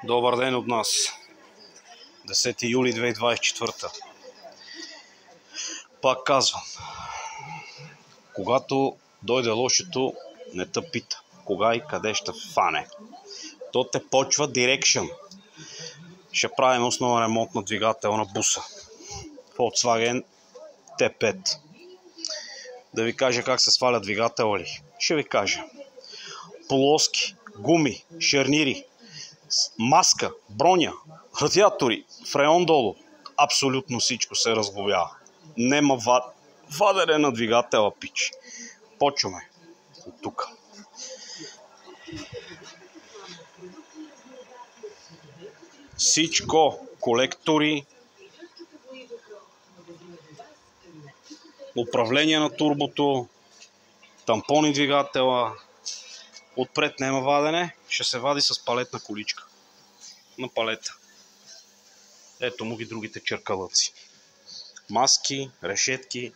Добър ден от нас. 10 юли 2024. Пак казвам, когато дойде лошото, не те пита кога и къде ще фане. То те почва дирекшън. Ще правим основен ремонт на двигател на буса. Volkswagen T5. Да ви кажа как се сваля двигател ли? Ще ви кажа. Полоски, гуми, шарнири, маска, броня, радиатори, фреон долу. Абсолютно всичко се разглобява. Нема вадене на двигателя, пич. Почваме от тук. Всичко, колектори, управление на турбото, тампони двигателя. Отпред няма вадене, ще се вади с палетна количка. На палета. Ето му ги другите черкалъци. Маски, решетки,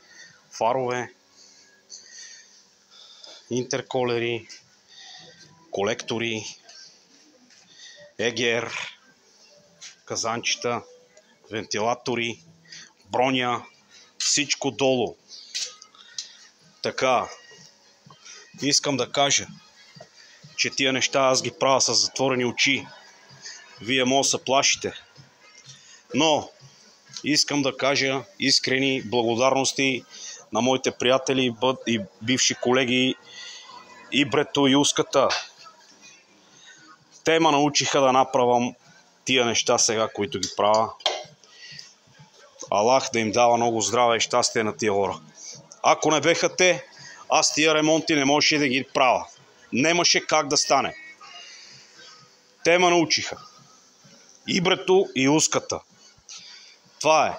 фарове, интерколери, колектори, ЕГР, казанчета, вентилатори, броня, всичко долу. Така, искам да кажа, че тия неща аз ги правя с затворени очи. Вие може да се плашите. Но искам да кажа искрени благодарности на моите приятели и бивши колеги Ибрето и Уската. Те ме научиха да направям тия неща сега, които ги правя. Аллах да им дава много здраве и щастие на тия хора. Ако не беха те, аз тия ремонти не можеше да ги правя. Немаше как да стане. Те ме научиха. Ибрето и Уската. Това е.